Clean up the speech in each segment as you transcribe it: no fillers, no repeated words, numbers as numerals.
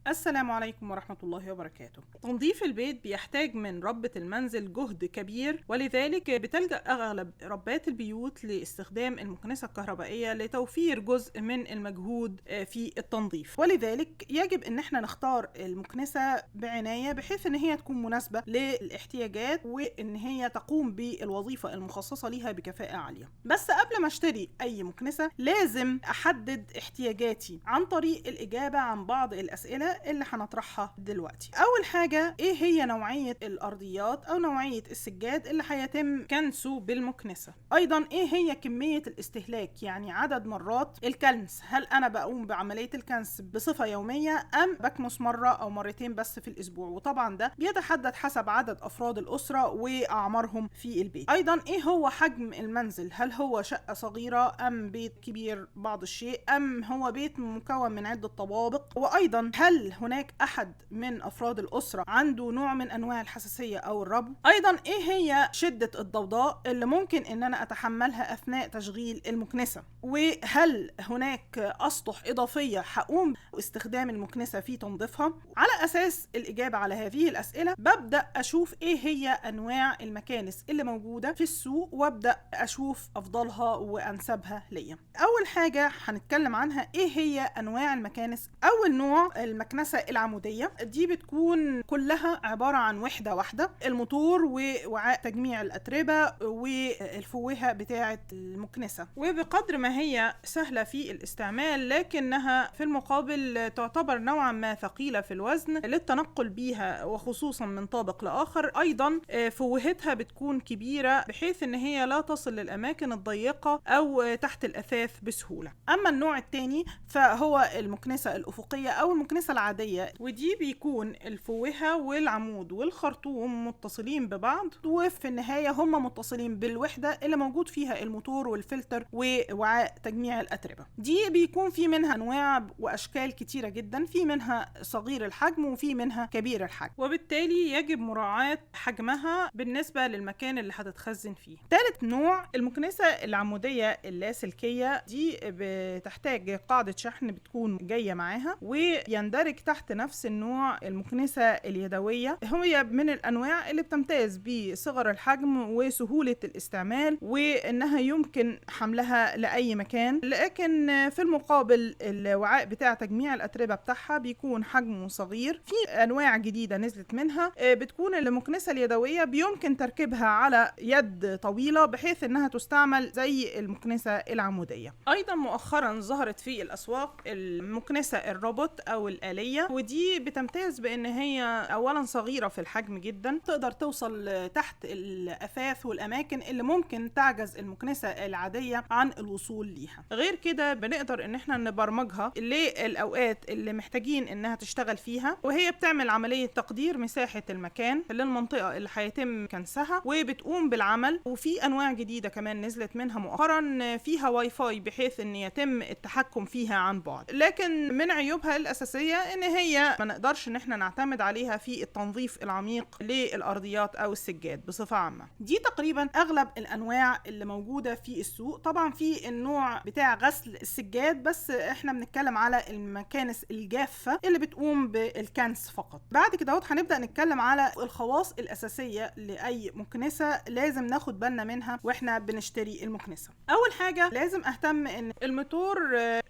السلام عليكم ورحمة الله وبركاته. تنظيف البيت بيحتاج من ربة المنزل جهد كبير، ولذلك بتلجأ أغلب ربات البيوت لاستخدام المكنسة الكهربائية لتوفير جزء من المجهود في التنظيف. ولذلك يجب ان احنا نختار المكنسة بعناية بحيث ان هي تكون مناسبة للاحتياجات وان هي تقوم بالوظيفة المخصصة ليها بكفاءة عالية. بس قبل ما اشتري اي مكنسة لازم احدد احتياجاتي عن طريق الاجابة عن بعض الاسئلة اللي هنطرحها دلوقتي. اول حاجة، ايه هي نوعية الارضيات او نوعية السجاد اللي هيتم كنسه بالمكنسة؟ ايضا ايه هي كمية الاستهلاك، يعني عدد مرات الكنس، هل انا بقوم بعملية الكنس بصفة يومية ام بكنس مرة او مرتين بس في الاسبوع؟ وطبعا ده بيتحدد حسب عدد افراد الاسرة واعمارهم في البيت. ايضا ايه هو حجم المنزل، هل هو شقة صغيرة ام بيت كبير بعض الشيء ام هو بيت مكون من عدة طوابق؟ وايضا هل هناك احد من افراد الاسرة عنده نوع من انواع الحساسية او الربو؟ ايضا ايه هي شدة الضوضاء اللي ممكن ان انا اتحملها اثناء تشغيل المكنسة؟ وهل هناك اسطح اضافية هقوم باستخدام المكنسة في تنظيفها؟ على اساس الاجابة على هذه الاسئلة ببدأ اشوف ايه هي انواع المكانس اللي موجودة في السوق وابدأ اشوف افضلها وانسبها ليا. اول حاجة هنتكلم عنها ايه هي انواع المكانس. اول نوع المكنسة العمودية، دي بتكون كلها عبارة عن وحدة واحدة، الموتور ووعاء تجميع الأتربة والفوهة بتاعة المكنسة. وبقدر ما هي سهلة في الاستعمال لكنها في المقابل تعتبر نوعا ما ثقيلة في الوزن للتنقل بيها وخصوصا من طابق لآخر. أيضا فوهتها بتكون كبيرة بحيث ان هي لا تصل للأماكن الضيقة أو تحت الأثاث بسهولة. أما النوع الثاني فهو المكنسة الأفقية أو المكنسة العادية، ودي بيكون الفوهة والعمود والخرطوم متصلين ببعض وفي النهاية هم متصلين بالوحدة اللي موجود فيها الموتور والفلتر ووعاء تجميع الأتربة. دي بيكون في منها أنواع وأشكال كتيرة جدا، في منها صغير الحجم وفي منها كبير الحجم، وبالتالي يجب مراعاة حجمها بالنسبة للمكان اللي هتتخزن فيه. ثالث نوع المكنسة العمودية اللاسلكية، دي بتحتاج قاعدة شحن بتكون جاية معاها، ويندرج تحت نفس النوع المكنسة اليدوية. هي من الأنواع اللي بتمتاز بصغر الحجم وسهولة الاستعمال وإنها يمكن حملها لأي مكان، لكن في المقابل الوعاء بتاع تجميع الأتربة بتاعها بيكون حجمه صغير. في أنواع جديدة نزلت منها بتكون المكنسة اليدوية بيمكن تركيبها على يد طويلة بحيث إنها تستعمل زي المكنسة العمودية. أيضا مؤخرا ظهرت في الأسواق المكنسة الروبوت أو الآلية، ودي بتمتاز بأن هي أولا صغيرة في الحجم جدا، تقدر توصل تحت الأثاث والأماكن اللي ممكن تعجز المكنسة العادية عن الوصول ليها. غير كده بنقدر ان احنا نبرمجها للأوقات اللي محتاجين انها تشتغل فيها، وهي بتعمل عملية تقدير مساحة المكان للمنطقة اللي هيتم كنسها وبتقوم بالعمل. وفي أنواع جديدة كمان نزلت منها مؤخرا فيها واي فاي بحيث ان يتم التحكم فيها عن بعد، لكن من عيوبها الأساسية ان هي ما نقدرش ان احنا نعتمد عليها في التنظيف العميق للأرضيات او السجاد بصفة عامة. دي تقريبا اغلب الانواع اللي موجودة في السوق. طبعا في النوع بتاع غسل السجاد بس احنا بنتكلم على المكانس الجافة اللي بتقوم بالكنس فقط. بعد كده هنبدأ نتكلم على الخواص الأساسية لأي مكنسة لازم ناخد بالنا منها واحنا بنشتري المكنسة. اول حاجة لازم اهتم ان الموتور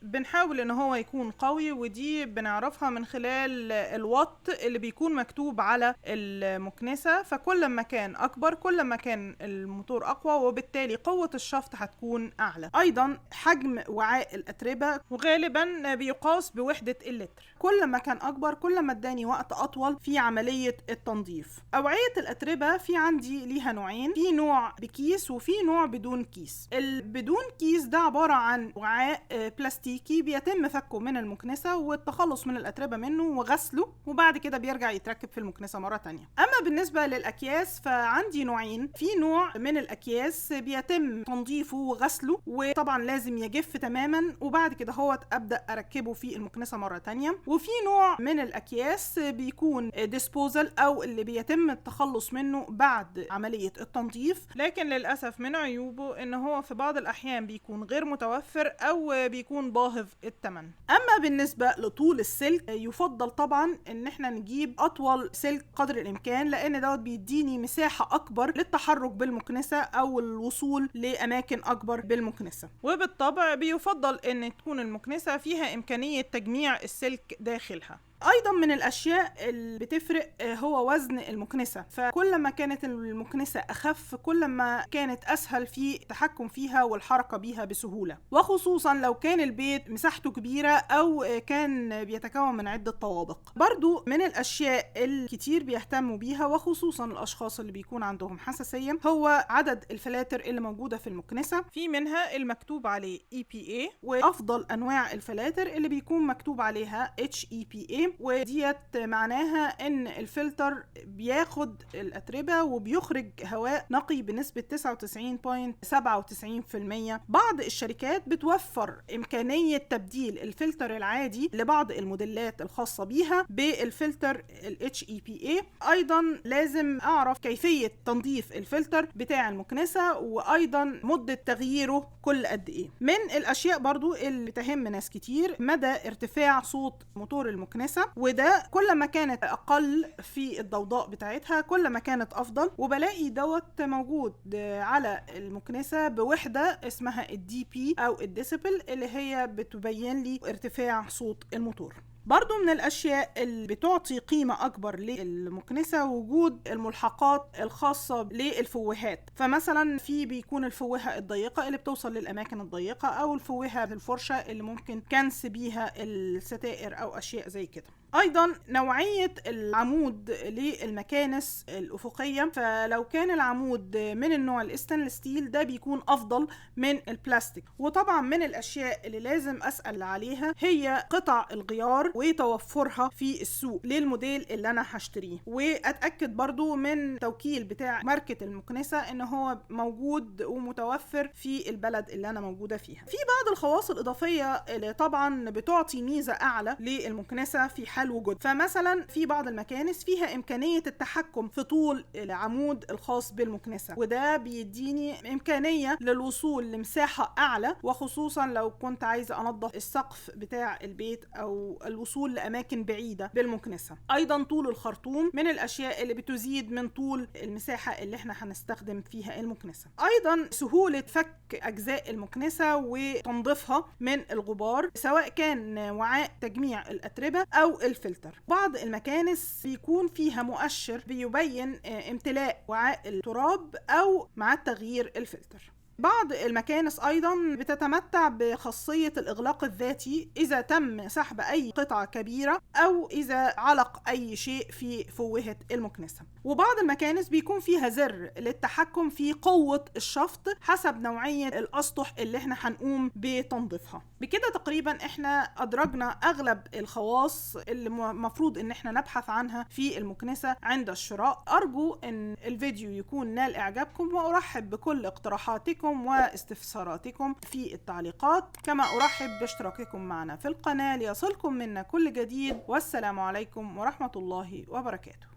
بنحاول ان هو يكون قوي، ودي بنعرفها من خلال الوات اللي بيكون مكتوب على المكنسة، فكل ما كان اكبر كل ما كان الموتور اقوى وبالتالي قوة الشفط هتكون اعلى. ايضا حجم وعاء الاتربة وغالبا بيقاس بوحدة اللتر، كل ما كان اكبر كل ما اداني وقت اطول في عملية التنظيف. اوعية الاتربة في عندي ليها نوعين، في نوع بكيس وفي نوع بدون كيس. البدون كيس ده عبارة عن وعاء بلاستيكي بيتم فكه من المكنسة والتخلص من الأتربة منه وغسله، وبعد كده بيرجع يتركب في المكنسة مرة تانية. أما بالنسبة للأكياس فعندي نوعين، في نوع من الأكياس بيتم تنظيفه وغسله وطبعا لازم يجف تماما وبعد كده هو أبدأ أركبه في المكنسة مرة تانية، وفي نوع من الأكياس بيكون ديسبوزل أو اللي بيتم التخلص منه بعد عملية التنظيف، لكن للأسف من عيوبه إن هو في بعض الأحيان بيكون غير متوفر أو بيكون باهظ الثمن. أما بالنسبة لطول السلك السلك يفضل طبعا ان احنا نجيب اطول سلك قدر الامكان، لان دوت بيديني مساحة اكبر للتحرك بالمكنسة او الوصول لاماكن اكبر بالمكنسة. وبالطبع بيفضل ان تكون المكنسة فيها امكانية تجميع السلك داخلها. ايضا من الاشياء اللي بتفرق هو وزن المكنسة، فكل ما كانت المكنسة اخف كل ما كانت اسهل في التحكم فيها والحركة بيها بسهولة، وخصوصا لو كان البيت مساحته كبيرة او كان بيتكون من عدة طوابق. برضو من الاشياء الكتير بيهتموا بيها وخصوصا الاشخاص اللي بيكون عندهم حساسية هو عدد الفلاتر اللي موجودة في المكنسة. في منها المكتوب عليه EPA، وافضل انواع الفلاتر اللي بيكون مكتوب عليها HEPA، وديت معناها ان الفلتر بياخد الاتربة وبيخرج هواء نقي بنسبة 99.97%. بعض الشركات بتوفر امكانية تبديل الفلتر العادي لبعض الموديلات الخاصة بيها بالفلتر ال HEPA. ايضا لازم اعرف كيفية تنظيف الفلتر بتاع المكنسة، وايضا مدة تغييره كل قد ايه. من الاشياء برضو اللي تهم ناس كتير مدى ارتفاع صوت موتور المكنسة، وده كل ما كانت اقل في الضوضاء بتاعتها كل ما كانت افضل. وبلاقي دوت موجود على المكنسة بوحدة اسمها الDP او الديسيبل اللي هي بتبين لي ارتفاع صوت الموتور. برضو من الأشياء اللي بتعطي قيمة أكبر للمكنسة وجود الملحقات الخاصة للفوهات. فمثلا في بيكون الفوهة الضيقة اللي بتوصل للأماكن الضيقة، أو الفوهة الفرشة اللي ممكن كنس بيها الستائر أو أشياء زي كده. أيضا نوعية العمود للمكانس الأفقية، فلو كان العمود من النوع الستانلس ستيل ده بيكون أفضل من البلاستيك. وطبعا من الأشياء اللي لازم أسأل عليها هي قطع الغيار وتوفرها في السوق للموديل اللي أنا هشتريه، وأتأكد برضو من توكيل بتاع ماركة المكنسة إن هو موجود ومتوفر في البلد اللي أنا موجودة فيها. في بعض الخواص الإضافية اللي طبعا بتعطي ميزة أعلى للمكنسة في حال وجود. فمثلا في بعض المكانس فيها إمكانية التحكم في طول العمود الخاص بالمكنسة، وده بيديني إمكانية للوصول لمساحة أعلى، وخصوصا لو كنت عايزة أنظف السقف بتاع البيت أو الوصول لأماكن بعيدة بالمكنسة. أيضا طول الخرطوم من الأشياء اللي بتزيد من طول المساحة اللي احنا هنستخدم فيها المكنسة. أيضا سهولة فك أجزاء المكنسة وتنظيفها من الغبار، سواء كان وعاء تجميع الأتربة أو الفلتر. بعض المكانس بيكون فيها مؤشر بيبين امتلاء وعاء التراب أو مع تغيير الفلتر. بعض المكانس أيضا بتتمتع بخاصية الإغلاق الذاتي إذا تم سحب أي قطعة كبيرة أو إذا علق أي شيء في فوهة المكنسة. وبعض المكانس بيكون فيها زر للتحكم في قوة الشفط حسب نوعية الأسطح اللي احنا هنقوم بتنظيفها. بكده تقريبا احنا أدرجنا أغلب الخواص اللي مفروض ان احنا نبحث عنها في المكنسة عند الشراء. أرجو ان الفيديو يكون نال إعجابكم، وأرحب بكل اقتراحاتكم واستفساراتكم في التعليقات، كما أرحب باشتراككم معنا في القناة ليصلكم منا كل جديد. والسلام عليكم ورحمة الله وبركاته.